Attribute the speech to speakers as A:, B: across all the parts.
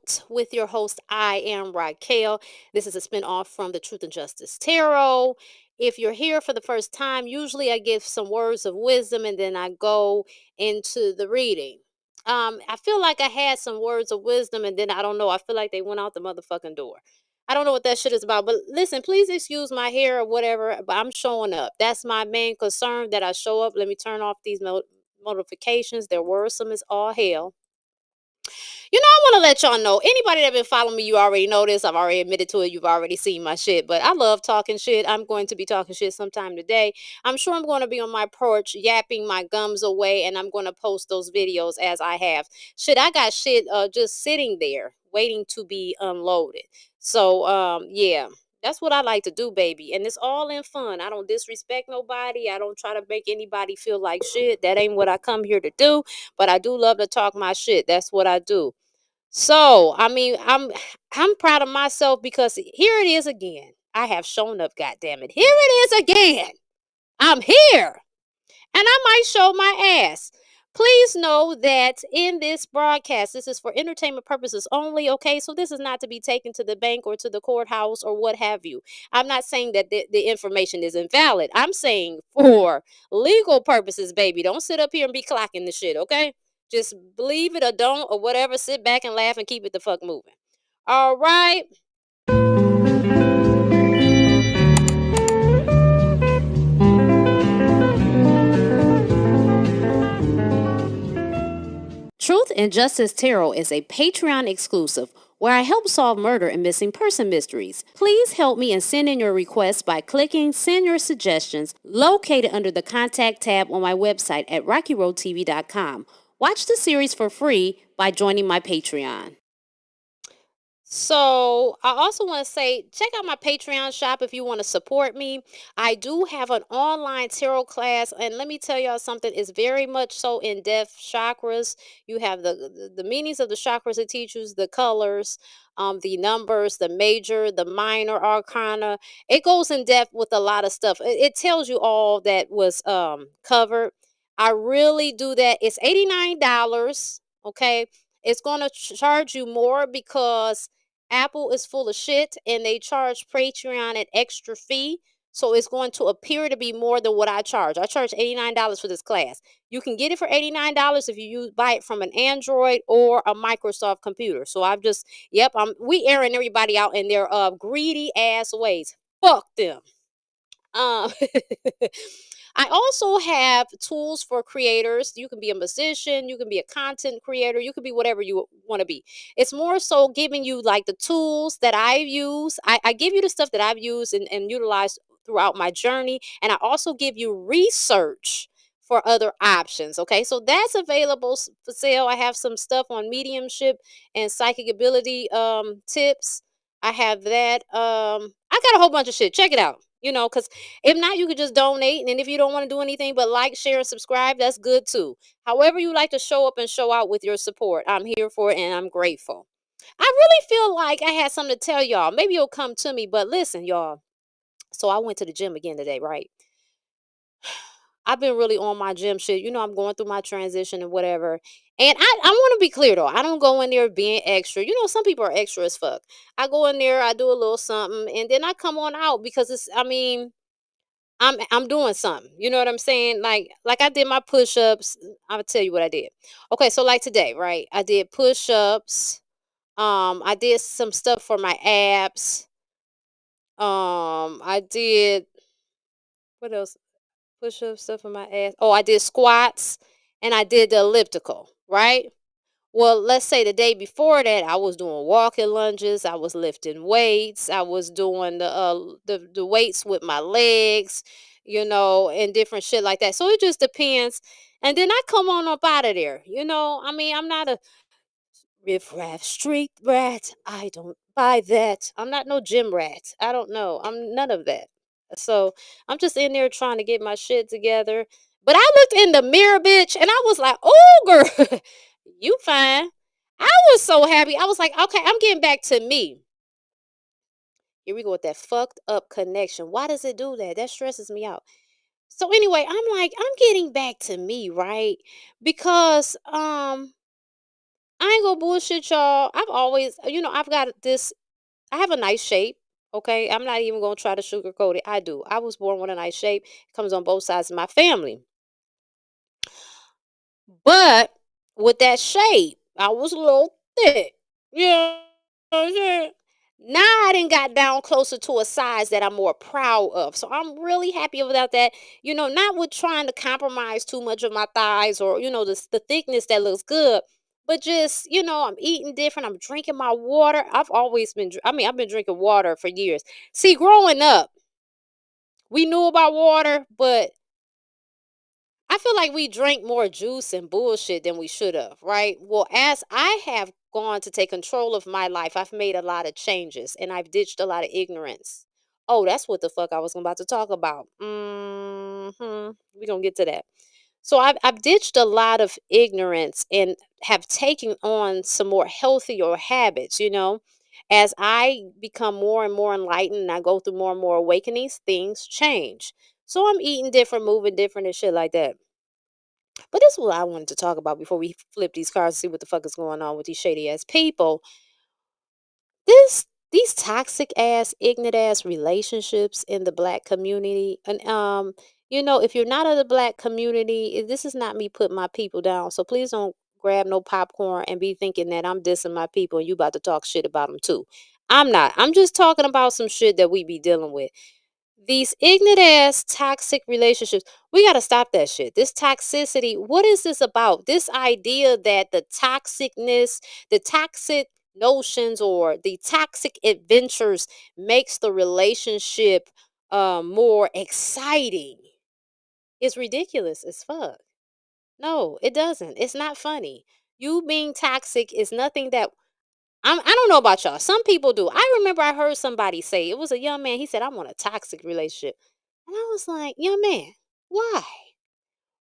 A: Out with your host. I am Racquel. This is a spinoff from the Truth and Justice Tarot. If you're here for the first time, usually I give some words of wisdom and then I go into the reading. I feel like I had some words of wisdom and then I don't know. I feel like they went out the motherfucking door. I don't know what that shit is about, but listen, please excuse my hair or whatever, but I'm showing up. That's my main concern, that I show up. Let me turn off these notifications. They're worrisome as all hell. I want to let y'all know. Anybody that been following me, you already know this. I've already admitted to it. You've already seen my shit. But I love talking shit. I'm going to be talking shit sometime today. I'm sure I'm going to be on my porch yapping my gums away, and I'm going to post those videos as I have. Shit, I got shit just sitting there waiting to be unloaded. So yeah. That's what I like to do, baby. And it's all in fun. I don't disrespect nobody. I don't try to make anybody feel like shit. That ain't what I come here to do. But I do love to talk my shit. That's what I do. So, I mean, I'm proud of myself because here it is again. I have shown up, goddamn it. Here it is again. I'm here. And I might show my ass. Please know that in this broadcast, this is for entertainment purposes only, okay? So this is not to be taken to the bank or to the courthouse or what have you. I'm not saying that the information is invalid. I'm saying for legal purposes, baby. Don't sit up here and be clocking the shit, okay? Just believe it or don't or whatever. Sit back and laugh and keep it the fuck moving. All right. Truth and Justice Tarot is a Patreon exclusive where I help solve murder and missing person mysteries. Please help me and send in your requests by clicking Send Your Suggestions located under the Contact tab on my website at RacqiRoadTV.com. Watch the series for free by joining my Patreon. So I also want to say, check out my Patreon shop if you want to support me. I do have an online tarot class, and let me tell y'all something. It's very much so in depth. Chakras. You have the meanings of the chakras it teaches, the colors, the numbers, the major, the minor arcana. It goes in depth with a lot of stuff. It tells you all that was covered. I really do that. It's $89. Okay, it's going to charge you more because Apple is full of shit and they charge Patreon an extra fee. So it's going to appear to be more than what I charge. I charge $89 for this class. You can get it for $89 if you buy it from an Android or a Microsoft computer. So I've just, yep, we airing everybody out in their greedy ass ways. Fuck them. Um, I also have tools for creators. You can be a musician, you can be a content creator, you can be whatever you want to be. It's more so giving you like the tools that I use. I give you the stuff that I've used and utilized throughout my journey. And I also give you research for other options. Okay, so that's available for sale. I have some stuff on mediumship and psychic ability tips. I have that. I got a whole bunch of shit. Check it out. Because if not, you could just donate. And if you don't want to do anything but like, share, and subscribe, that's good too. However, you like to show up and show out with your support, I'm here for it and I'm grateful. I really feel like I had something to tell y'all. Maybe you'll come to me, but listen, y'all. So I went to the gym again today, right? I've been really on my gym shit. I'm going through my transition and whatever. And I want to be clear though. I don't go in there being extra. Some people are extra as fuck. I go in there, I do a little something, and then I come on out because I'm doing something. You know what I'm saying? Like I did my push-ups. I'll tell you what I did. Okay, so like today, right? I did push-ups. I did some stuff for my abs. I did what else? Push-ups, stuff for my ass. Oh, I did squats and I did the elliptical, right? Well, let's say the day before that, I was doing walking lunges, I was lifting weights, I was doing the weights with my legs, and different shit like that. So it just depends. And then I come on up out of there. I'm not a riff-raff street rat. I don't buy that. I'm not no gym rat. I don't know. I'm none of that. So I'm just in there trying to get my shit together. But I looked in the mirror, bitch, and I was like, oh, girl, you fine. I was so happy. I was like, okay, I'm getting back to me. Here we go with that fucked up connection. Why does it do that? That stresses me out. So anyway, I'm like, I'm getting back to me, right? Because I ain't gonna bullshit y'all. I've always, I've got this. I have a nice shape. Okay, I'm not even gonna try to sugarcoat it. I do. I was born with a nice shape. It comes on both sides of my family. But with that shape, I was a little thick. You know what I'm saying? Now I done got down closer to a size that I'm more proud of. So I'm really happy about that. Not with trying to compromise too much of my thighs or, the thickness that looks good. But just, I'm eating different. I'm drinking my water. I've always been, I've been drinking water for years. See, growing up, we knew about water, but I feel like we drank more juice and bullshit than we should have, right? Well, as I have gone to take control of my life, I've made a lot of changes and I've ditched a lot of ignorance. Oh, that's what the fuck I was about to talk about. We're going to get to that. So I've ditched a lot of ignorance and have taken on some more healthier habits, As I become more and more enlightened and I go through more and more awakenings, things change. So I'm eating different, moving different, and shit like that. But this is what I wanted to talk about before we flip these cards and see what the fuck is going on with these shady ass people. These toxic ass, ignorant ass relationships in the black community. And if you're not of the black community, this is not me putting my people down. So please don't grab no popcorn and be thinking that I'm dissing my people and you about to talk shit about them too. I'm not. I'm just talking about some shit that we be dealing with. These ignorant ass toxic relationships, we got to stop that shit. This toxicity, what is this about? This idea that the toxicness, the toxic notions or the toxic adventures makes the relationship more exciting is ridiculous as fuck. No, it doesn't. It's not funny. You being toxic is nothing that I don't know about y'all. Some people do. I remember I heard somebody say, it was a young man. He said, "I want a toxic relationship." And I was like, young man, why?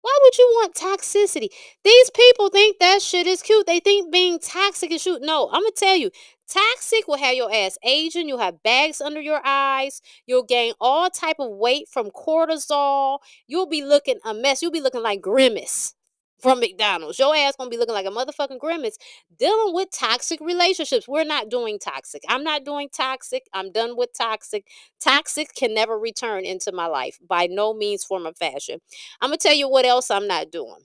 A: Why would you want toxicity? These people think that shit is cute. They think being toxic is cute. No, I'm gonna tell you, toxic will have your ass aging. You'll have bags under your eyes. You'll gain all type of weight from cortisol. You'll be looking a mess. You'll be looking like Grimace from McDonald's. Your ass gonna be looking like a motherfucking Grimace dealing with toxic relationships. We're not doing toxic. I'm not doing toxic. I'm done with toxic. Toxic can never return into my life by no means, form, or fashion. I'm gonna tell you what else I'm not doing.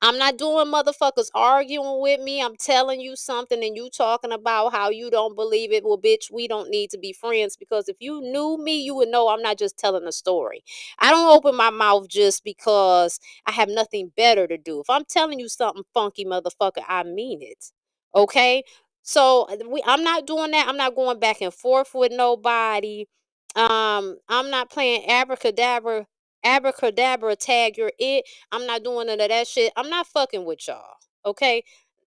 A: I'm not doing motherfuckers arguing with me. I'm telling you something and you talking about how you don't believe it. Well, bitch, we don't need to be friends because if you knew me, you would know I'm not just telling a story. I don't open my mouth just because I have nothing better to do. If I'm telling you something funky, motherfucker, I mean it. Okay? So I'm not doing that. I'm not going back and forth with nobody. I'm not playing abracadabra, tag you're it. I'm not doing none of that shit. I'm not fucking with y'all. Okay.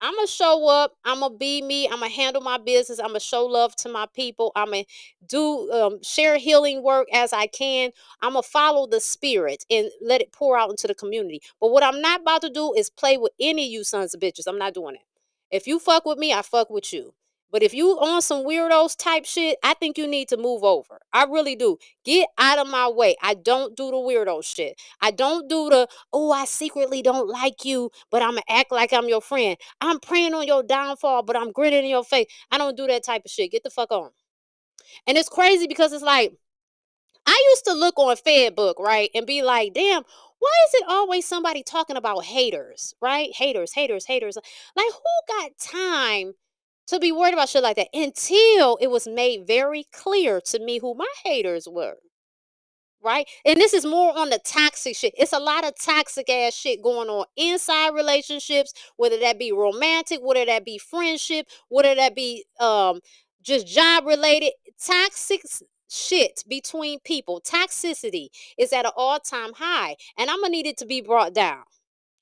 A: I'm gonna show up. I'm gonna be me. I'm gonna handle my business. I'm gonna show love to my people. I'm gonna do share healing work as I can. I'm gonna follow the spirit and let it pour out into the community. But what I'm not about to do is play with any of you sons of bitches. I'm not doing it. If you fuck with me, I fuck with you. But if you on some weirdos type shit, I think you need to move over. I really do. Get out of my way. I don't do the weirdo shit. I don't do the, oh, I secretly don't like you, but I'm going to act like I'm your friend. I'm praying on your downfall, but I'm grinning in your face. I don't do that type of shit. Get the fuck on. And it's crazy because it's like, I used to look on Fedbook, right, and be like, damn, why is it always somebody talking about haters, right? Haters, haters, haters. Like, who got time to be worried about shit like that until it was made very clear to me who my haters were? Right? And this is more on the toxic shit. It's a lot of toxic ass shit going on inside relationships, whether that be romantic, whether that be friendship, whether that be just job related, shit between people. Toxicity is at an all-time high, and I'm gonna need it to be brought down.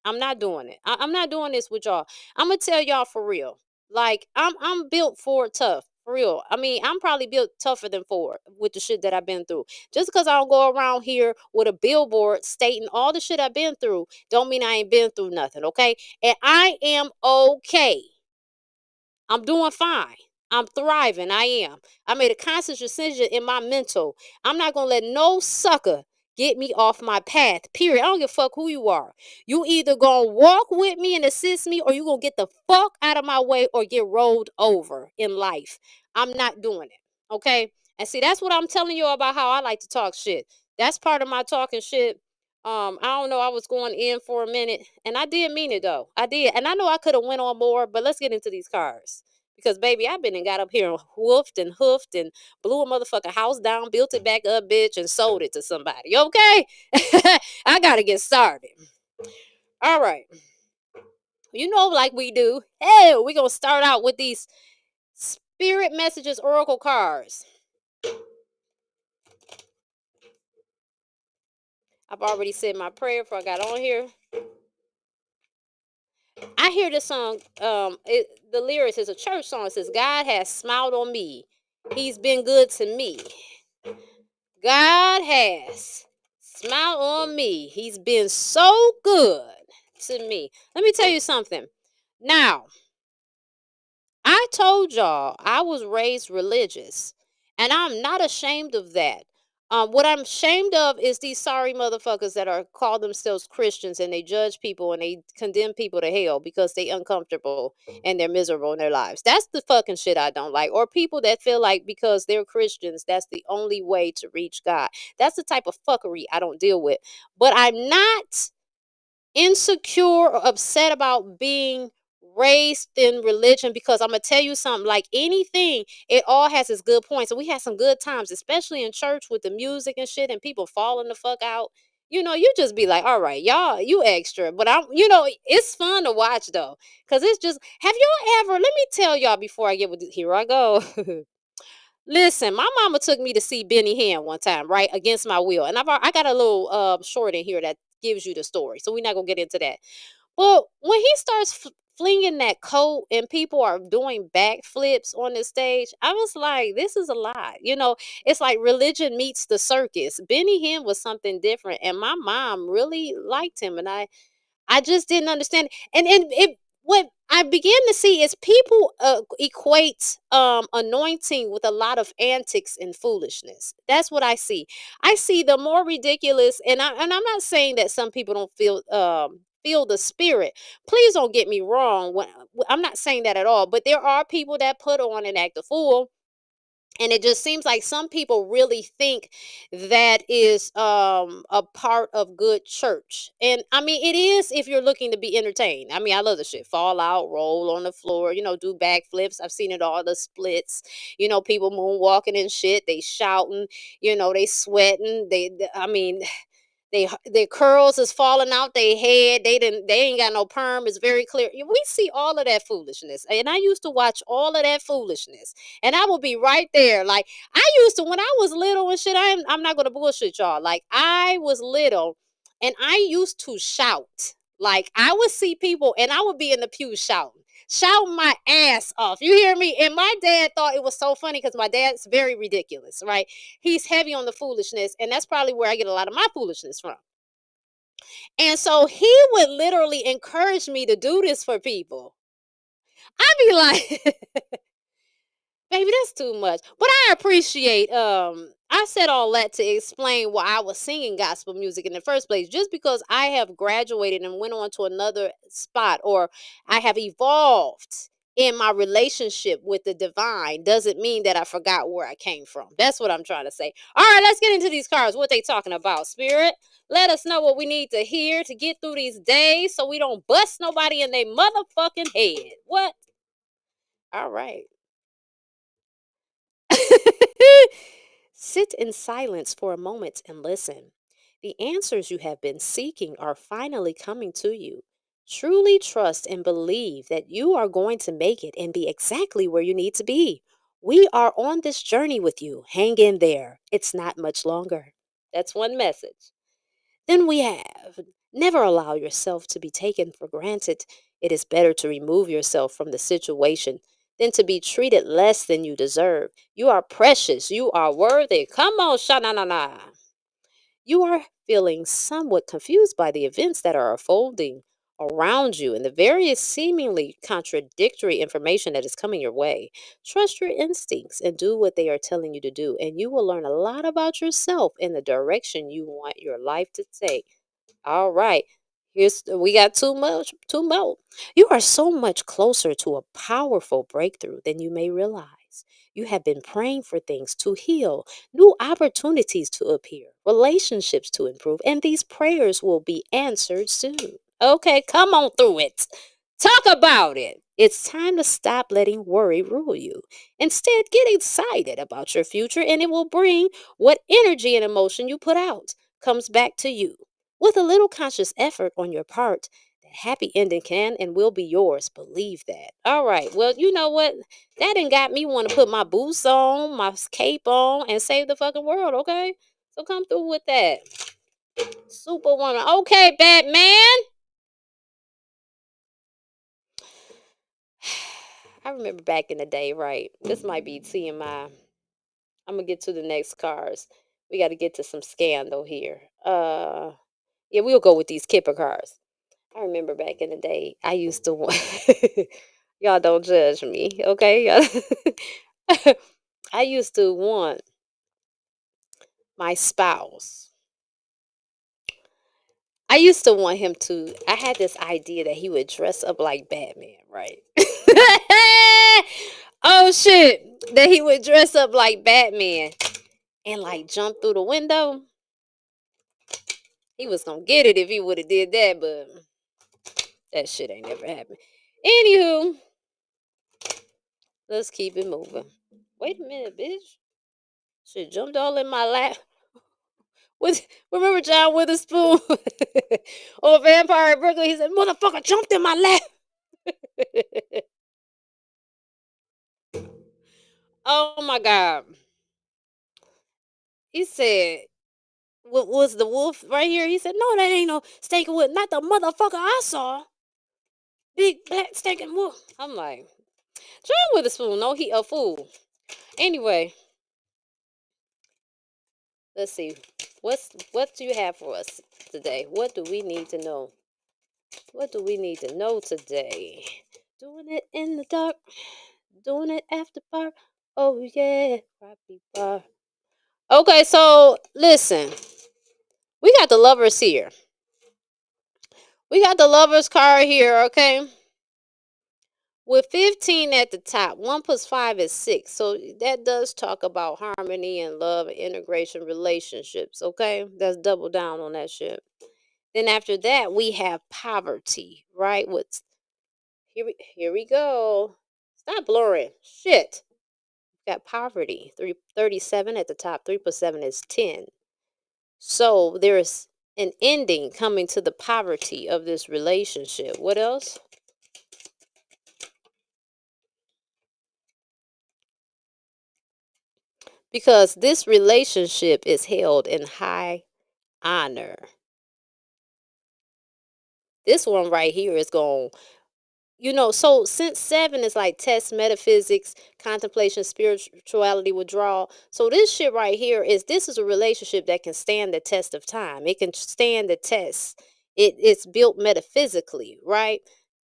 A: I'm not doing it. I'm not doing this with y'all. I'm gonna tell y'all for real. Like I'm built for tough. For real. I mean, I'm probably built tougher than Ford with the shit that I've been through. Just because I don't go around here with a billboard stating all the shit I've been through, don't mean I ain't been through nothing, okay? And I am okay. I'm doing fine. I'm thriving. I am. I made a conscious decision in my mental. I'm not gonna let no sucker get me off my path. Period. I don't give a fuck who you are. You either gonna walk with me and assist me, or you gonna get the fuck out of my way or get rolled over in life. I'm not doing it. Okay. And see, that's what I'm telling you about how I like to talk shit. That's part of my talking shit. I don't know. I was going in for a minute, and I did mean it though. I did, and I know I could have went on more, but let's get into these cars because baby, I've been and got up here and woofed and hoofed and blew a motherfucking house down, built it back up, bitch, and sold it to somebody. Okay, I gotta get started. All right, like we do. Hey, we gonna start out with these spirit messages, oracle cards. I've already said my prayer before I got on here. I hear this song. The lyrics is a church song. It says, "God has smiled on me. He's been good to me. God has smiled on me. He's been so good to me." Let me tell you something. Now, I told y'all I was raised religious, and I'm not ashamed of that. What I'm ashamed of is these sorry motherfuckers that are call themselves Christians and they judge people and they condemn people to hell because they uncomfortable and they're miserable in their lives. That's the fucking shit I don't like. Or people that feel like because they're Christians, that's the only way to reach God. That's the type of fuckery I don't deal with. But I'm not insecure or upset about being raised in religion because I'm gonna tell you something, like anything, it all has its good points, and we had some good times, especially in church with the music and shit and people falling the fuck out. You just be like, all right, y'all, you extra, but it's fun to watch though, because it's just, have y'all ever, let me tell y'all before I get with here I go. Listen, my mama took me to see Benny Hinn one time, right, against my will, and I got a little short in here that gives you the story, so we're not gonna get into that. But when he starts flinging that coat and people are doing backflips on the stage, I was like, this is a lot. It's like religion meets the circus. Benny Hinn was something different, and my mom really liked him, and I just didn't understand. And it what I began to see is people equate anointing with a lot of antics and foolishness. That's what I see. I see the more ridiculous, and I'm not saying that some people don't feel the spirit. Please don't get me wrong. I'm not saying that at all. But there are people that put on and act a fool, and it just seems like some people really think that is a part of good church. And I mean, it is if you're looking to be entertained. I mean, I love the shit, fall out, roll on the floor, do backflips. I've seen it all, the splits, people moonwalking and shit, they shouting, they sweating, I mean, their curls is falling out their head. They ain't got no perm. It's very clear. We see all of that foolishness. And I used to watch all of that foolishness. And I will be right there. Like I used to when I was little and shit. I'm not gonna bullshit y'all. Like I was little and I used to shout. Like I would see people and I would be in the pew shouting my ass off. You hear me? And my dad thought it was so funny because my dad's very ridiculous, right? He's heavy on the foolishness, and that's probably where I get a lot of my foolishness from. And so he would literally encourage me to do this for people. I'd be like, baby, that's too much. But I appreciate I said all that to explain why I was singing gospel music in the first place. Just because I have graduated and went on to another spot, or I have evolved in my relationship with the divine, doesn't mean that I forgot where I came from. That's what I'm trying to say. All right, let's get into these cards. What they talking about, Spirit? Let us know what we need to hear to get through these days so we don't bust nobody in their motherfucking head. What? All right. Sit in silence for a moment and listen. The answers you have been seeking are finally coming to you. Truly trust and believe that you are going to make it and be exactly where you need to be. We are on this journey with you. Hang in there. It's not much longer. That's one message. Then we have never allow yourself to be taken for granted. It is better to remove yourself from the situation than to be treated less than you deserve. You are precious. You are worthy. Come on, Shanana. You are feeling somewhat confused by the events that are unfolding. around you and the various seemingly contradictory information that is coming your way. Trust your instincts and do what they are telling you to do, and you will learn a lot about yourself and the direction you want your life to take. All right. We got too much. You are so much closer to a powerful breakthrough than you may realize. You have been praying for things to heal, new opportunities to appear, relationships to improve, and these prayers will be answered soon. Okay, come on through it. Talk about it. It's time to stop letting worry rule you. Instead, get excited about your future, and it will bring what energy and emotion you put out comes back to you. With a little conscious effort on your part, the happy ending can and will be yours. Believe that. All right. Well, you know what? That done got me want to put my boots on, my cape on, and save the fucking world, okay? So come through with that. Superwoman. Okay, Batman. I remember back in the day, right? This might be TMI. I'm gonna get to the next cars. We got to get to some scandal here. Yeah, we'll go with these Kipper cars. I remember back in the day, I used to want. Y'all don't judge me, okay? I used to want my spouse. I used to want him to. I had this idea that he would dress up like Batman, right? Oh shit! That he would dress up like Batman and like jump through the window. He was gonna get it if he would have did that, but that shit ain't never happened. Anywho, let's keep it moving. Wait a minute, bitch. Shit jumped all in my lap. With remember John Witherspoon or Vampire Brooklyn? He said, "Motherfucker jumped in my lap." Oh my god! He said, "What was the wolf right here?" He said, "No, that ain't no stinking wolf. Not the motherfucker I saw. Big black stinking wolf." I'm like, John Witherspoon. No, he a fool. Anyway, let's see. What do you have for us today? What do we need to know? What do we need to know today? Doing it in the dark, doing it after bar. Oh yeah, Racqi bar. Okay, so listen, we got the lovers here. We got the lovers card here, okay? With 15 at the top, 1 plus 5 is 6. So that does talk about harmony and love and integration relationships, okay? That's double down on that shit. Then after that, we have poverty, right? Here we go. Stop blurring. Shit. Got poverty. 37 at the top. 3 plus 7 is 10. So there's an ending coming to the poverty of this relationship. What else? Because this relationship is held in high honor. This one right here is going, so since 7 is like test, metaphysics, contemplation, spirituality, withdrawal. So this is a relationship that can stand the test of time. It can stand the test. It's built metaphysically, right?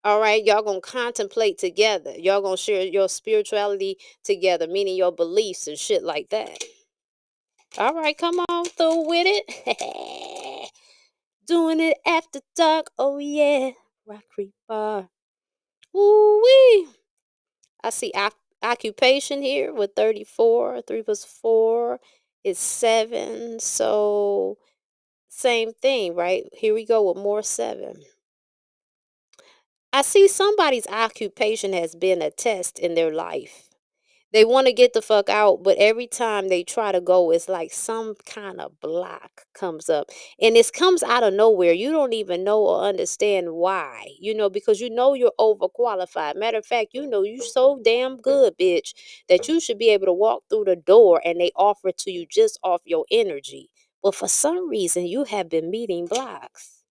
A: All right, y'all gonna contemplate together. Y'all gonna share your spirituality together, meaning your beliefs and shit like that. All right, come on through with it. Doing it after dark. Oh yeah, Racqui bar. Ooh wee. I see occupation here with 34. 3 plus 4 is 7. So same thing, right? Here we go with more 7. I see somebody's occupation has been a test in their life. They want to get the fuck out, but every time they try to go, it's like some kind of block comes up. And this comes out of nowhere. You don't even know or understand why, because you're overqualified. Matter of fact, you so damn good, bitch, that you should be able to walk through the door and they offer it to you just off your energy. But for some reason, you have been meeting blocks.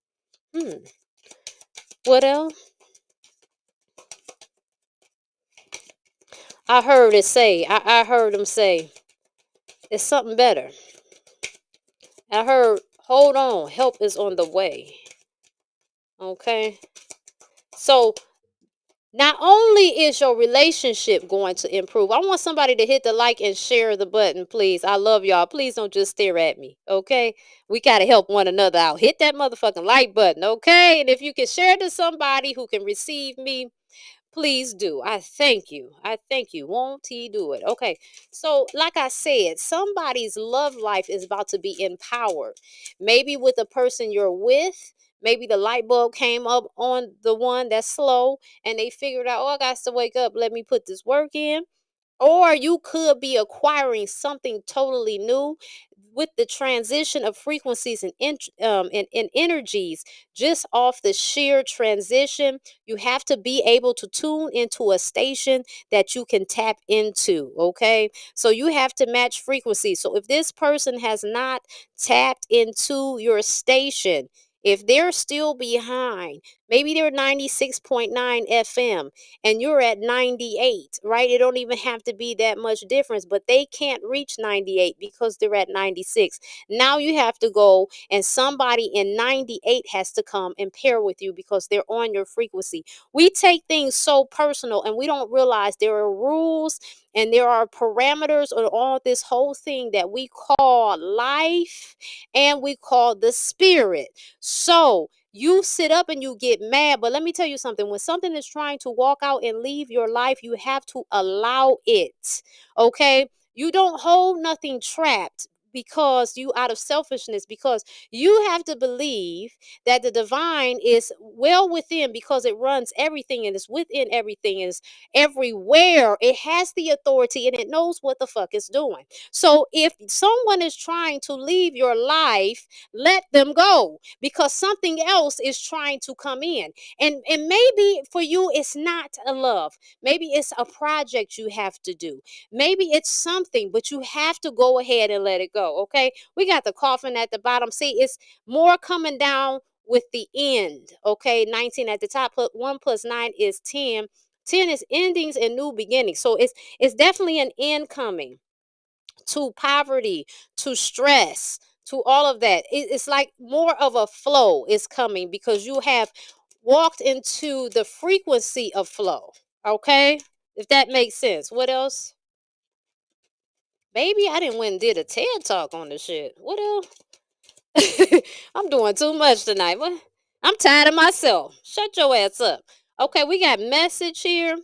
A: What else? I heard him say, it's something better. I heard, hold on, help is on the way. Okay. So not only is your relationship going to improve, I want somebody to hit the like and share the button, please. I love y'all. Please don't just stare at me, okay? We got to help one another out. Hit that motherfucking like button, okay? And if you can share to somebody who can receive me, please do. I thank you. I thank you. Won't he do it? Okay. So, like I said, somebody's love life is about to be empowered. Maybe with the person you're with, maybe the light bulb came up on the one that's slow and they figured out, oh, I got to wake up. Let me put this work in. Or you could be acquiring something totally new with the transition of frequencies and energies just off the sheer transition. You have to be able to tune into a station that you can tap into. Okay. So you have to match frequency. So if this person has not tapped into your station, if they're still behind, maybe they're 96.9 FM and you're at 98, right? It don't even have to be that much difference, but they can't reach 98 because they're at 96. Now you have to go and somebody in 98 has to come and pair with you because they're on your frequency. We take things so personal and we don't realize there are rules and there are parameters on all this whole thing that we call life and we call the spirit. So you sit up and you get mad, but let me tell you something. When something is trying to walk out and leave your life, you have to allow it. Okay? You don't hold nothing trapped because you out of selfishness, because you have to believe that the divine is well within, because it runs everything and is within everything and is everywhere. It has the authority and it knows what the fuck it's doing. So if someone is trying to leave your life, let them go, because something else is trying to come in. And maybe for you it's not a love, maybe it's a project you have to do, maybe it's something, but you have to go ahead and let it go. Okay, we got the coffin at the bottom. See, it's more coming down with the end. Okay, 19 at the top, 1 plus 9 is 10. 10 is endings and new beginnings. So it's definitely an end coming to poverty, to stress, to all of that. It's like more of a flow is coming because you have walked into the frequency of flow. Okay? If that makes sense. What else? Baby, I didn't went and did a TED talk on this shit. What else? I'm doing too much tonight. What? I'm tired of myself. Shut your ass up. Okay, we got message here.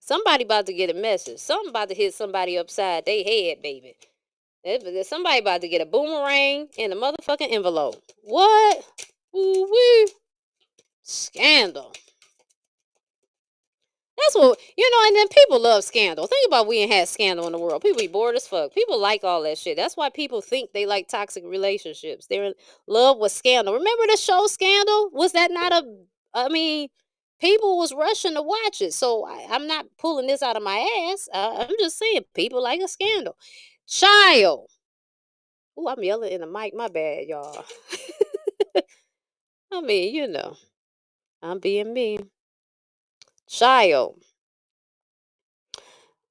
A: Somebody about to get a message. Something about to hit somebody upside their head, baby. Somebody about to get a boomerang in a motherfucking envelope. What? Ooh wee. Scandal. That's what, and then people love scandal. Think about we ain't had scandal in the world. People be bored as fuck. People like all that shit. That's why people think they like toxic relationships. They're in love with scandal. Remember the show Scandal? Was that not I mean, people was rushing to watch it. So I'm not pulling this out of my ass. I'm just saying people like a scandal. Child. Oh, I'm yelling in the mic. My bad, y'all. I mean, I'm being me. Child.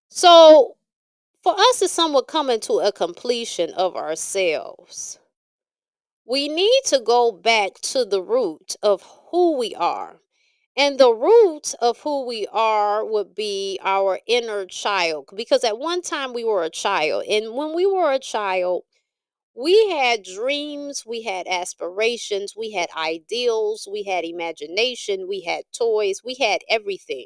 A: So, for us to somewhat come into a completion of ourselves, we need to go back to the root of who we are. And the root of who we are would be our inner child. Because at one time we were a child. And when we were a child, we had dreams, we had aspirations, we had ideals, we had imagination, we had toys, we had everything.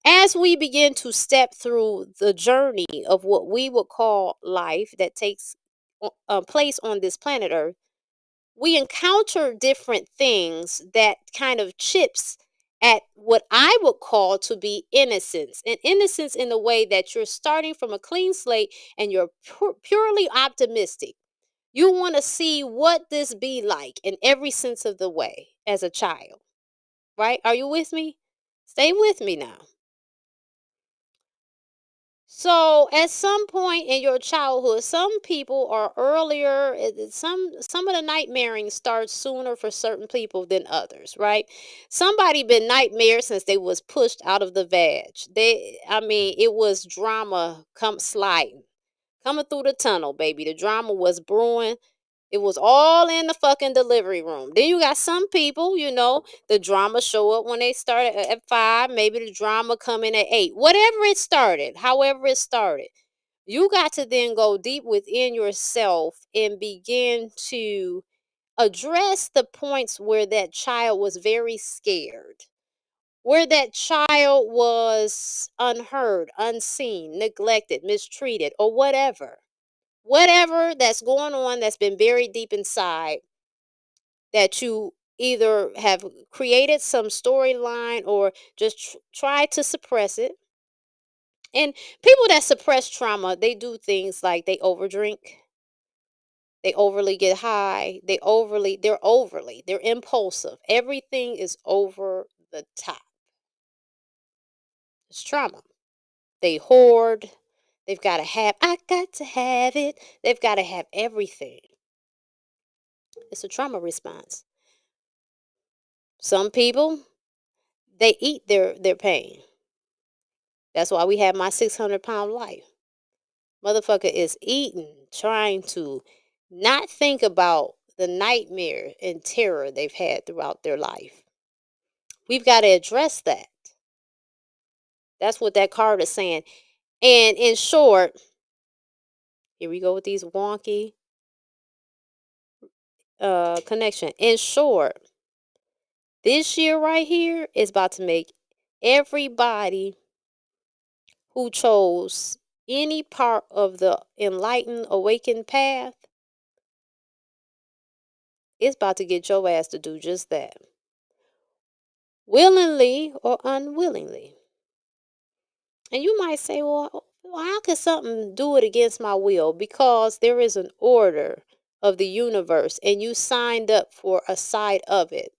A: As we begin to step through the journey of what we would call life that takes place on this planet Earth, we encounter different things that kind of chips at what I would call to be innocence. And innocence in the way that you're starting from a clean slate and you're purely optimistic. You want to see what this be like in every sense of the way as a child, right? Are you with me? Stay with me now. So, at some point in your childhood, some people are earlier. Some of the nightmaring starts sooner for certain people than others, right? Somebody been nightmare since they was pushed out of the vag. I mean, it was drama come sliding, coming through the tunnel, baby. The drama was brewing. It was all in the fucking delivery room. Then you got some people, the drama show up when they start at 5, maybe the drama come in at 8. Whatever it started, however it started. You got to then go deep within yourself and begin to address the points where that child was very scared, where that child was unheard, unseen, neglected, mistreated, or whatever. Whatever that's going on that's been buried deep inside, that you either have created some storyline or just try to suppress it. And people that suppress trauma, they do things like they overdrink, they overly get high, they're impulsive. Everything is over the top. It's trauma. They hoard. They've got to have, I got to have it. They've got to have everything. It's a trauma response. Some people, they eat their pain. That's why we have my 600-pound life. Motherfucker is eating, trying to not think about the nightmare and terror they've had throughout their life. We've got to address that. That's what that card is saying. And in short, here we go with these wonky connection. In short, this year right here is about to make everybody who chose any part of the enlightened, awakened path, it's about to get your ass to do just that. Willingly or unwillingly. And you might say, well, how can something do it against my will? Because there is an order of the universe and you signed up for a side of it.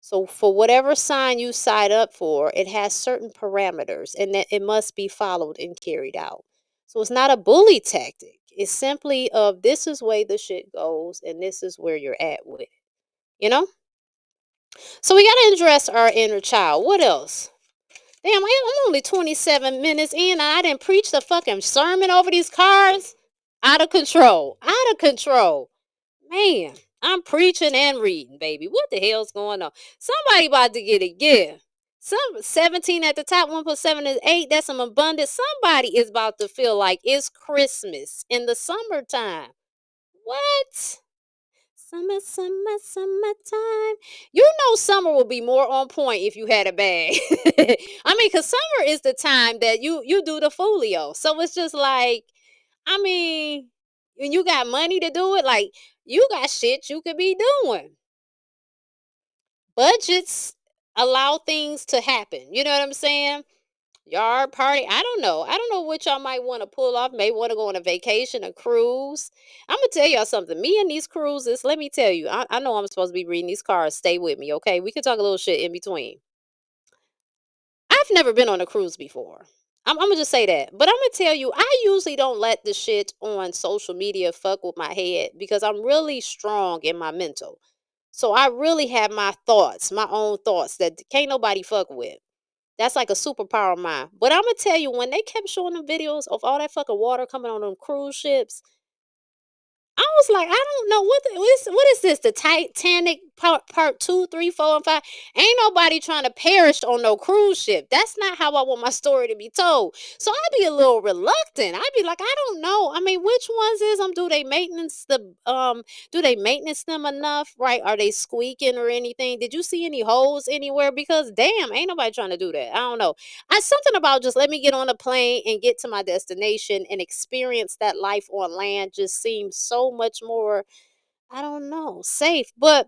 A: So for whatever sign you signed up for, it has certain parameters and that it must be followed and carried out. So it's not a bully tactic. It's simply of this is where the shit goes and this is where you're at with it. You know? So we got to address our inner child. What else? Damn, I'm only 27 minutes in and I didn't preach the fucking sermon over these cars. Out of control. Out of control. Man, I'm preaching and reading, baby. What the hell's going on? Somebody about to get a gift. Some 17 at the top, 1 plus 7 is 8. That's some abundance. Somebody is about to feel like it's Christmas in the summertime. What? Summer, summer, summertime. You know summer will be more on point if you had a bag. I mean, because summer is the time that you do the folio. So it's just like, I mean, when you got money to do it, like you got shit you could be doing. Budgets allow things to happen. You know what I'm saying? Yard party. I don't know. I don't know what y'all might want to pull off. May want to go on a vacation, a cruise. I'm gonna tell y'all something. Me and these cruises, let me tell you, I know I'm supposed to be reading these cards. Stay with me, okay? We can talk a little shit in between. I've never been on a cruise before. I'm gonna just say that. But I'm gonna tell you, I usually don't let the shit on social media fuck with my head because I'm really strong in my mental. So I really have my thoughts, my own thoughts that can't nobody fuck with. That's like a superpower of mine. But I'm gonna tell you, when they kept showing them videos of all that fucking water coming on them cruise ships, I was like, I don't know what is this? The Titanic part 2, 3, 4, and 5. Ain't nobody trying to perish on no cruise ship. That's not how I want my story to be told. So I'd be a little reluctant. I'd be like, I don't know. I mean, which ones is them? Do they maintenance them enough? Right? Are they squeaking or anything? Did you see any holes anywhere? Because damn, ain't nobody trying to do that. I don't know. I something about just let me get on a plane and get to my destination and experience that life on land just seems so much more, I don't know, safe. But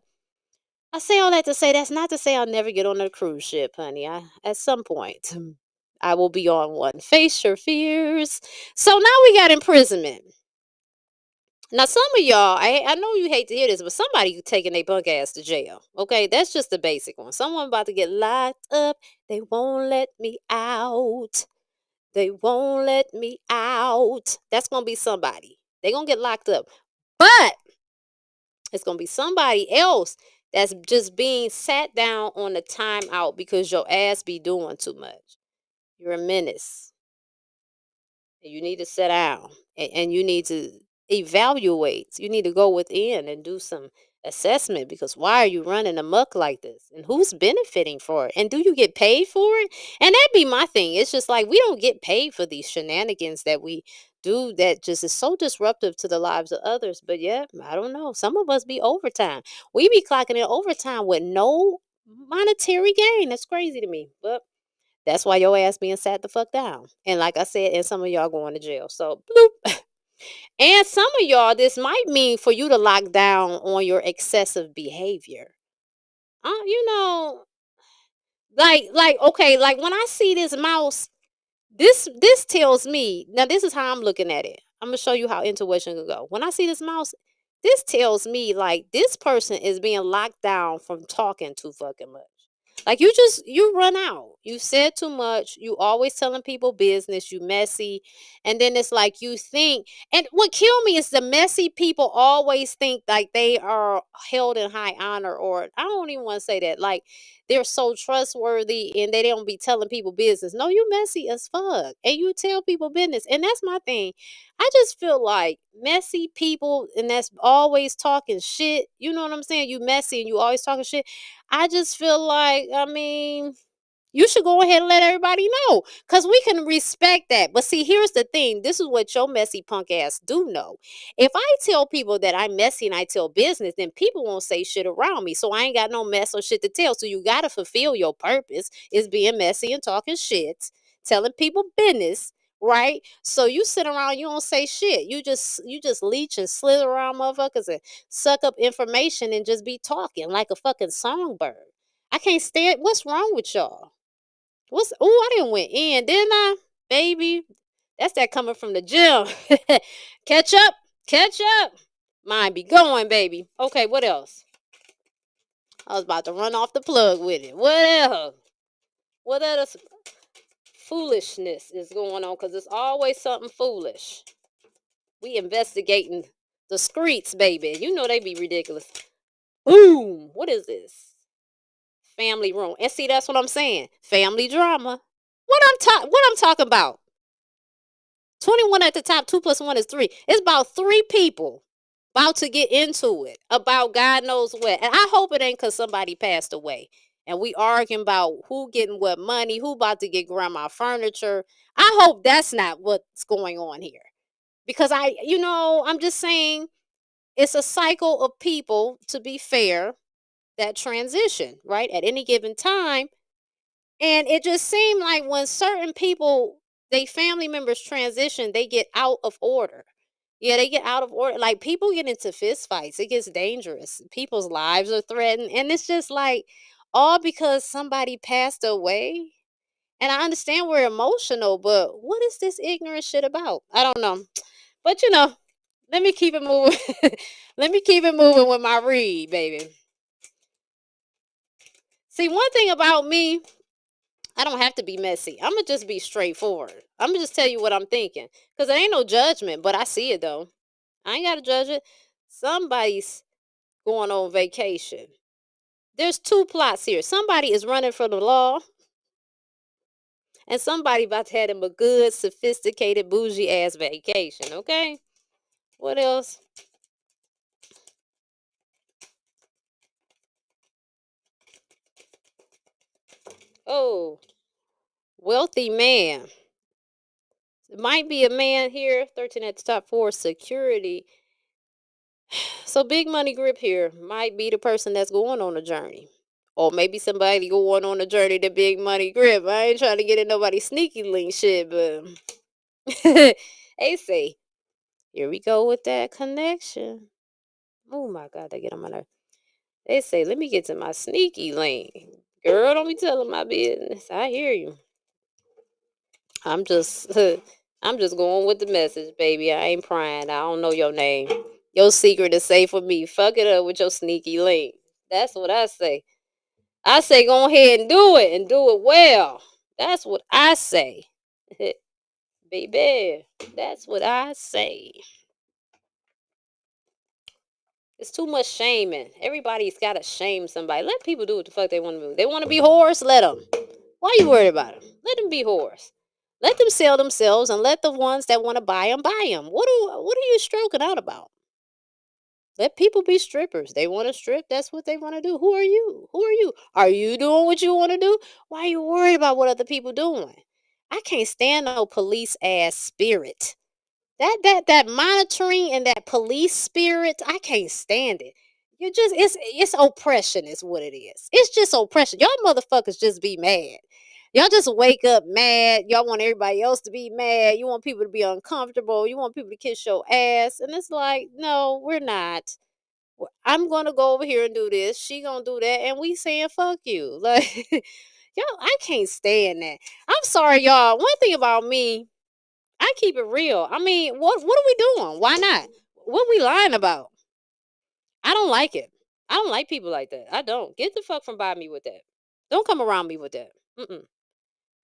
A: I say all that to say that's not to say I'll never get on a cruise ship, honey. At some point I will be on one. Face your fears. So now we got imprisonment. Now some of y'all, I know you hate to hear this, but somebody taking their punk ass to jail. Okay, that's just the basic one. Someone about to get locked up. They won't let me out. They won't let me out. That's going to be somebody. They're going to get locked up. But it's going to be somebody else that's just being sat down on the timeout because your ass be doing too much. You're a menace. And you need to sit down. And you need to, evaluate. You need to go within and do some assessment, because why are you running amok like this? And who's benefiting for it? And do you get paid for it? And that'd be my thing. It's just like we don't get paid for these shenanigans that we do, that just is so disruptive to the lives of others. But yeah, I don't know. Some of us be overtime. We be clocking in overtime with no monetary gain. That's crazy to me. But that's why your ass being sat the fuck down. And like I said, and some of y'all going to jail. So bloop. And some of y'all, this might mean for you to lock down on your excessive behavior. You know, like okay, like when I see this mouse, this tells me, now this is how I'm looking at it. I'm gonna show you how intuition can go. When I see this mouse, this tells me like this person is being locked down from talking too fucking much. Like you run out. You said too much. You always telling people business. You messy. And then it's like you think, and what kill me is the messy people always think like they are held in high honor, or I don't even want to say that. Like they're so trustworthy and they don't be telling people business. No, you messy as fuck. And you tell people business. And that's my thing. I just feel like messy people, and that's always talking shit. You know what I'm saying? You messy and you always talking shit. I just feel like, I mean, you should go ahead and let everybody know, because we can respect that. But see, here's the thing. This is what your messy punk ass do know. If I tell people that I'm messy and I tell business, then people won't say shit around me. So I ain't got no mess or shit to tell. So you got to fulfill your purpose, is being messy and talking shit, telling people business. Right, so you sit around, you don't say shit. You just leech and slither around motherfuckers and suck up information and just be talking like a fucking songbird. I can't stand. What's wrong with y'all? I didn't went in, didn't I? Baby. That's that coming from the gym. Catch up. Catch up. Mine be going, baby. Okay, what else? I was about to run off the plug with it. What else? What other foolishness is going on? Because it's always something foolish. We investigating the streets, baby. You know they be ridiculous. Boom. What is this? Family room. And see, that's what I'm saying. Family drama. What I'm talking about. 21 at the top, 2 plus 1 is 3. It's about 3 people about to get into it about God knows what. And I hope it ain't because somebody passed away. And we arguing about who getting what money, who about to get grandma furniture. I hope that's not what's going on here. Because I'm just saying it's a cycle of people, to be fair, that transition, right? At any given time. And it just seemed like when certain people, they family members transition, they get out of order. Yeah, they get out of order. Like people get into fist fights. It gets dangerous. People's lives are threatened. And it's just like all because somebody passed away. And I understand we're emotional, but what is this ignorant shit about? I don't know. But let me keep it moving. Let me keep it moving with my read, baby. See, one thing about me, I don't have to be messy. I'm going to just be straightforward. I'm going to just tell you what I'm thinking. Because there ain't no judgment, but I see it though. I ain't got to judge it. Somebody's going on vacation. There's 2 plots here. Somebody is running from the law, and somebody about to have them a good, sophisticated, bougie ass vacation. Okay? What else? Oh, wealthy man. It might be a man here. 13 at the top, 4 security. So big money grip here might be the person that's going on a journey. Or maybe somebody going on a journey to big money grip. I ain't trying to get in nobody's sneaky link shit, but they say, here we go with that connection. Oh my God, they get on my nerve. They say, let me get to my sneaky link. Girl, don't be telling my business. I hear you. I'm just I'm just going with the message, baby. I ain't prying. I don't know your name. Your secret is safe for me. Fuck it up with your sneaky link. That's what I say. I say go ahead and do it, and do it well. That's what I say. Baby, that's what I say. It's too much shaming. Everybody's got to shame somebody. Let people do what the fuck they want to do. They want to be whores? Let them. Why you worried about them? Let them be whores. Let them sell themselves and let the ones that want to buy them buy them. What are you stroking out about? Let people be strippers. They want to strip. That's what they want to do. Who are you? Who are you? Are you doing what you want to do? Why are you worried about what other people doing? I can't stand no police ass spirit. That monitoring and that police spirit, I can't stand it. You just it's oppression is what it is. It's just oppression. Y'all motherfuckers just be mad. Y'all just wake up mad. Y'all want everybody else to be mad. You want people to be uncomfortable. You want people to kiss your ass. And it's like, no, we're not. I'm gonna go over here and do this. She gonna do that, and we saying fuck you. Like, y'all, I can't stand that. I'm sorry, y'all. One thing about me, I keep it real. I mean, what are we doing? Why not? What we lying about? I don't like it. I don't like people like that. I don't. Get the fuck from by me with that. Don't come around me with that. Mm-mm.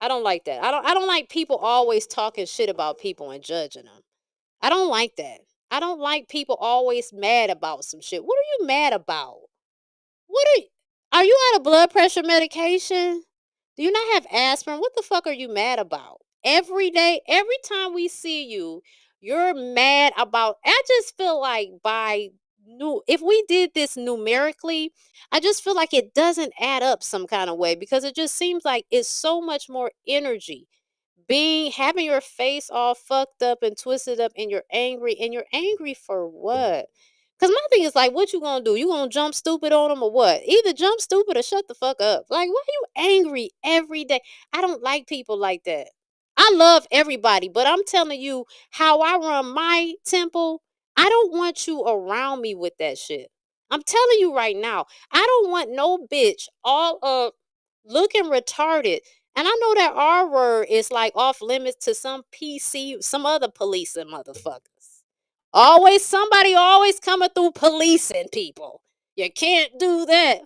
A: I don't like that. I don't like people always talking shit about people and judging them. I don't like that. I don't like people always mad about some shit. What are you mad about? What are you out of blood pressure medication? Do you not have aspirin? What the fuck are you mad about? Every day, every time we see you, you're mad about. I just feel like by new, if we did this numerically, I just feel like it doesn't add up some kind of way because it just seems like it's so much more energy being having your face all fucked up and twisted up and you're angry for what? Because my thing is like, what you gonna do? You gonna jump stupid on them or what? Either jump stupid or shut the fuck up. Like, why are you angry every day? I don't like people like that. I love everybody, but I'm telling you how I run my temple. I don't want you around me with that shit. I'm telling you right now, I don't want no bitch all up looking retarded. And I know that R word is like off limits to some PC, some other policing motherfuckers. Always somebody always coming through policing people. You can't do that.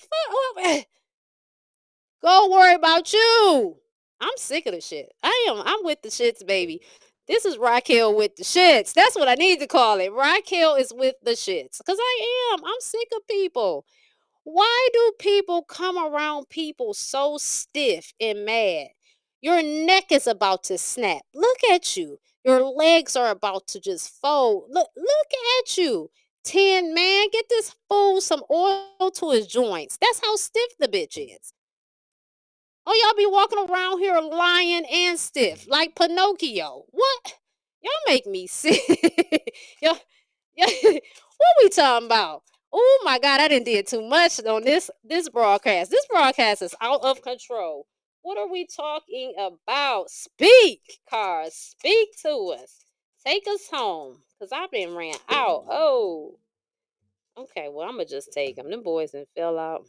A: Go worry about you. I'm sick of the shit. I am. I'm with the shits, baby. This is Racquel with the shits. That's what I need to call it. Racquel is with the shits. Because I am. I'm sick of people. Why do people come around people so stiff and mad? Your neck is about to snap. Look at you. Your legs are about to just fold. Look at you. 10 man, get this fool some oil to his joints. That's how stiff the bitch is. Oh, y'all be walking around here lying and stiff like Pinocchio. What? Y'all make me sick. y'all, yeah, what we talking about? Oh my God, I didn't did too much on this broadcast. This broadcast is out of control. What are we talking about? Speak, cars. Speak to us. Take us home. Cause I've been ran out. Oh, okay. Well, I'ma just take them. Them boys and fell out.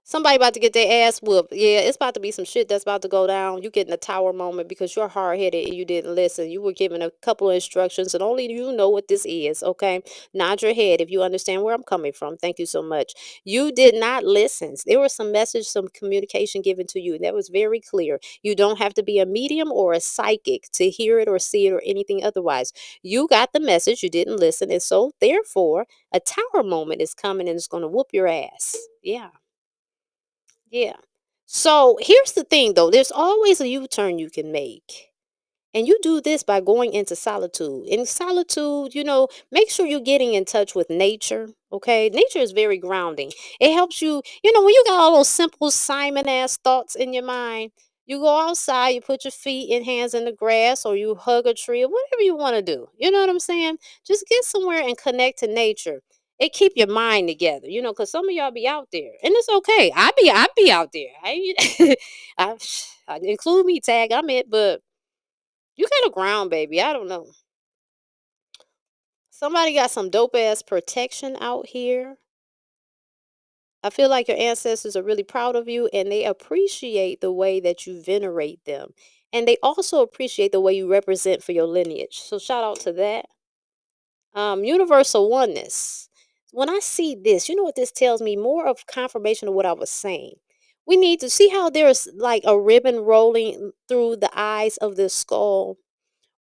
A: Somebody about to get their ass whooped. Yeah, it's about to be some shit that's about to go down. You getting a tower moment because you're hard headed and you didn't listen. You were given a couple of instructions and only you know what this is. Okay. Nod your head if you understand where I'm coming from. Thank you so much. You did not listen. There was some message, some communication given to you. That was very clear. You don't have to be a medium or a psychic to hear it or see it or anything otherwise. You got the message. You didn't listen. And so, therefore, a tower moment is coming and it's going to whoop your ass. Yeah. Yeah. So here's the thing though, there's always a U-turn you can make. And you do this by going into solitude. In solitude, make sure you're getting in touch with nature. Okay. Nature is very grounding. It helps you, when you got all those simple Simon ass thoughts in your mind, you go outside, you put your feet and hands in the grass, or you hug a tree, or whatever you want to do. You know what I'm saying? Just get somewhere and connect to nature. It keep your mind together, because some of y'all be out there, and it's okay. I be out there. I, I include me, tag. I'm it, but you got to ground, baby. I don't know. Somebody got some dope ass protection out here. I feel like your ancestors are really proud of you and they appreciate the way that you venerate them. And they also appreciate the way you represent for your lineage. So shout out to that. Universal oneness. When I see this, you know what this tells me? More of confirmation of what I was saying. We need to see how there's like a ribbon rolling through the eyes of the skull.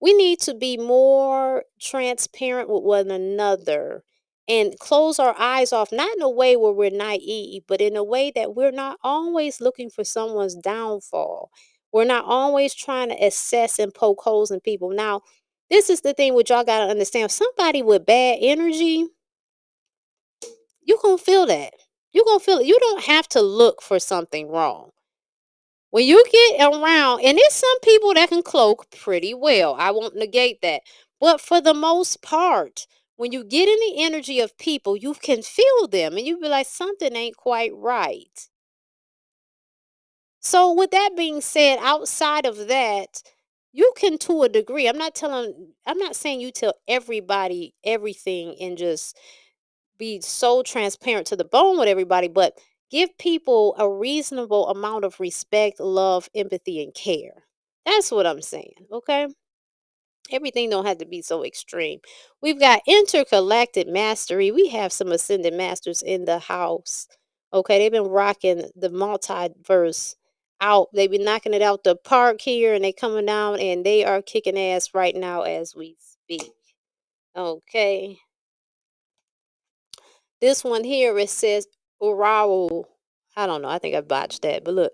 A: We need to be more transparent with one another and close our eyes off, not in a way where we're naive, but in a way that we're not always looking for someone's downfall. We're not always trying to assess and poke holes in people. Now, this is the thing which y'all got to understand. Somebody with bad energy, you going to feel that. You're going to feel it. You don't have to look for something wrong. When you get around, and there's some people that can cloak pretty well. I won't negate that. But for the most part, when you get in the energy of people, you can feel them and you be like, something ain't quite right. So, with that being said, outside of that, you can to a degree. I'm not saying you tell everybody everything and just be so transparent to the bone with everybody, but give people a reasonable amount of respect, love, empathy, and care. That's what I'm saying. Okay. Everything don't have to be so extreme. We've got intergalactic mastery. We have some ascended masters in the house. Okay, they've been rocking the multiverse out. They've been knocking it out the park here, and they coming down, and they are kicking ass right now as we speak. Okay, this one here it says Urawu. I don't know. I think I botched that, but look,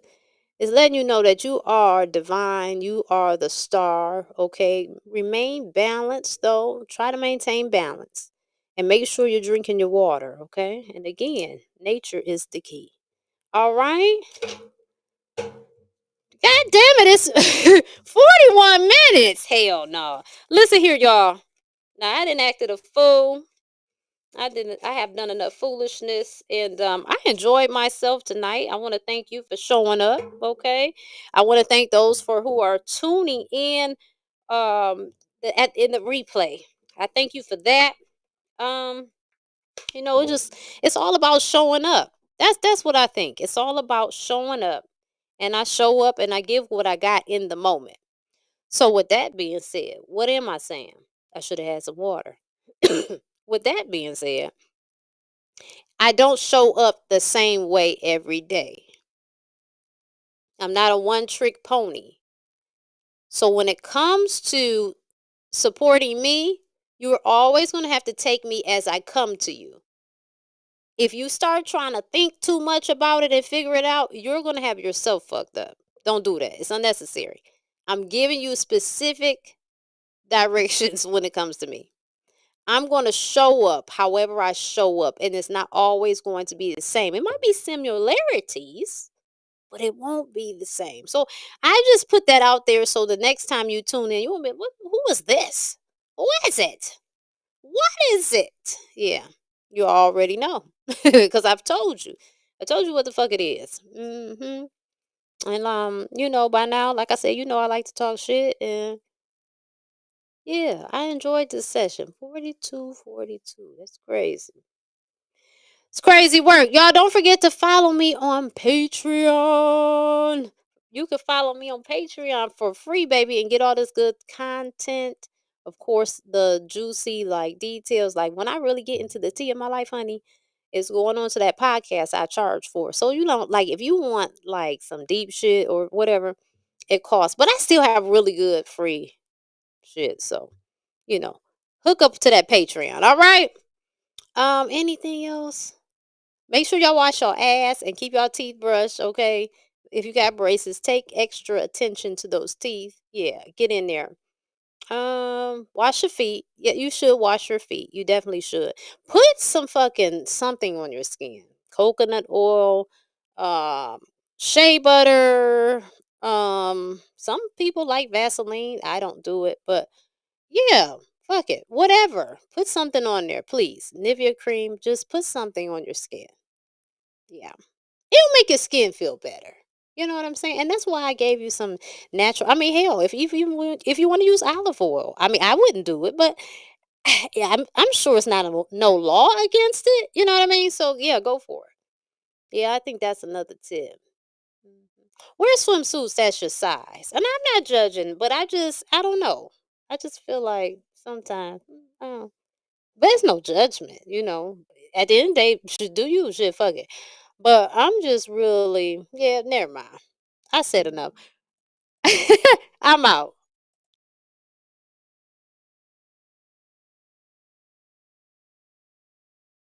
A: it's letting you know that you are divine. You are the star. Okay. Remain balanced, though. Try to maintain balance and make sure you're drinking your water. Okay. And again, nature is the key. All right. God damn it. It's 41 minutes. Hell no. Listen here, y'all. Now, I didn't act a fool. I have done enough foolishness, and I enjoyed myself tonight. I want to thank you for showing up. Okay, I want to thank those for who are tuning in. In the replay, I thank you for that. Um, it's all about showing up. That's what I think. It's all about showing up, and I show up and I give what I got in the moment. So with that being said, what am I saying? I should have had some water. With that being said, I don't show up the same way every day. I'm not a one trick pony. So when it comes to supporting me, you're always going to have to take me as I come to you. If you start trying to think too much about it and figure it out, you're going to have yourself fucked up. Don't do that. It's unnecessary. I'm giving you specific directions when it comes to me. I'm going to show up however I show up, and it's not always going to be the same. It might be similarities, but it won't be the same. So I just put that out there so the next time you tune in, you will be, who is this? Who is it? What is it? Yeah, you already know because I've told you. I told you what the fuck it is. And by now, like I said, I like to talk shit, and yeah, I enjoyed this session. 42, 42. That's crazy. It's crazy work. Y'all don't forget to follow me on Patreon. You can follow me on Patreon for free, baby, and get all this good content. Of course, the juicy details. Like when I really get into the tea of my life, honey, it's going on to that podcast I charge for. So you don't if you want some deep shit or whatever, it costs. But I still have really good free shit. So, hook up to that Patreon. All right. Anything else? Make sure y'all wash your ass and keep your teeth brushed, okay? If you got braces, take extra attention to those teeth. Yeah, get in there. Wash your feet. Yeah, you should wash your feet. You definitely should. Put some fucking something on your skin. Coconut oil, um, shea butter. Some people like Vaseline. I don't do it, but yeah, fuck it. Whatever. Put something on there, please. Nivea cream. Just put something on your skin. Yeah. It'll make your skin feel better. You know what I'm saying? And that's why I gave you some natural. I mean, hell, if you want to use olive oil, I mean, I wouldn't do it, but yeah, I'm sure it's not no law against it. You know what I mean? So yeah, go for it. Yeah, I think that's another tip. Mhm. Wear swimsuits that's your size, and I'm not judging, but I don't know. I just feel like sometimes, but it's no judgment. At the end of the day, should do you shit, fuck it. But I'm just really, yeah, never mind. I said enough. I'm out.